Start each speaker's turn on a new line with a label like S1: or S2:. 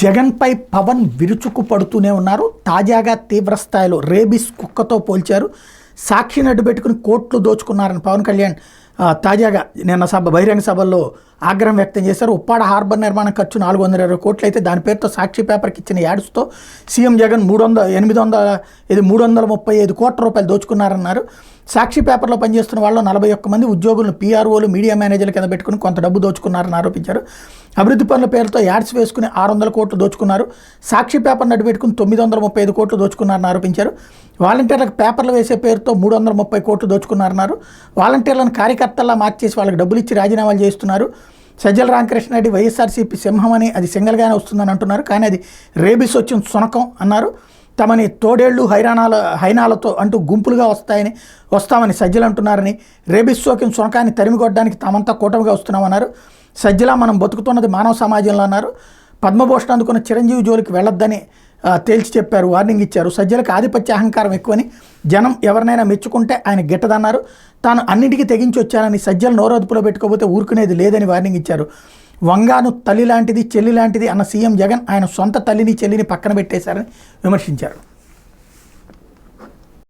S1: జగన్పై పవన్ విరుచుకు పడుతూనే ఉన్నారు. తాజాగా తీవ్రస్థాయిలో రేబిస్ కుక్కతో పోల్చారు. సాక్షిని అడ్డుపెట్టుకుని కోట్లు దోచుకున్నారని పవన్ కళ్యాణ్ తాజాగా నిన్న బహిరంగ సభల్లో ఆగ్రహం వ్యక్తం చేశారు. ఉప్పాడ హార్బర్ నిర్మాణం ఖర్చు 420 కోట్లు అయితే దాని పేరుతో సాక్షి పేపర్కి ఇచ్చిన యాడ్స్తో సీఎం జగన్ 335 కోట్ల రూపాయలు దోచుకున్నారన్నారు. సాక్షి పేపర్లో పనిచేస్తున్న వాళ్ళు 41 మంది ఉద్యోగులను పీఆర్ఓలు మీడియా మేనేజర్ల కింద పెట్టుకుని కొంత డబ్బు దోచుకున్నారని ఆరోపించారు. అభివృద్ధి పనుల పేరుతో యాడ్స్ వేసుకుని 600 కోట్లు దోచుకున్నారు. సాక్షి పేపర్ను అడ్డుపెట్టుకుని 935 కోట్లు దోచుకున్నారని ఆరోపించారు. వాలంటీర్లకు పేపర్లు వేసే పేరుతో 330 కోట్లు దోచుకున్నారన్నారు. వాలంటీర్లను కార్యకర్తల్లా మార్చేసి వాళ్ళకి డబ్బులు ఇచ్చి రాజీనామాలు చేస్తున్నారు. సజ్జల రామకృష్ణారెడ్డి వైఎస్ఆర్సీపీ సింహమని అది సింగల్గానే వస్తుందని అంటున్నారు. కానీ అది రేబిస్ వచ్చిన సునకం అన్నారు. తమని తోడేళ్లు హైనాలతో అంటూ గుంపులుగా వస్తామని సజ్జలు అంటున్నారని, రేబిస్ సోకిన సునకాన్ని తరిమికొట్టడానికి తామంతా కూటమిగా వస్తున్నామన్నారు. సజ్జల మనం బతుకుతున్నది మానవ సమాజంలో అన్నారు. పద్మభూషణ్ అందుకున్న చిరంజీవి జోలికి వెళ్ళొద్దని తేల్చి చెప్పారు, వార్నింగ్ ఇచ్చారు. సజ్జలకు ఆధిపత్య అహంకారం ఎక్కువని, జనం ఎవరినైనా మెచ్చుకుంటే ఆయన గిట్టదన్నారు. తాను అన్నింటికీ తెగించి వచ్చానని, సజ్జలు నోరదుపులో పెట్టుకోకపోతే ఊరుకునేది లేదని వార్నింగ్ ఇచ్చారు. వంగాను తల్లి లాంటిది చెల్లి లాంటిది అన్న సీఎం జగన్ ఆయన సొంత తల్లిని చెల్లిని పక్కన పెట్టేశారని విమర్శించారు.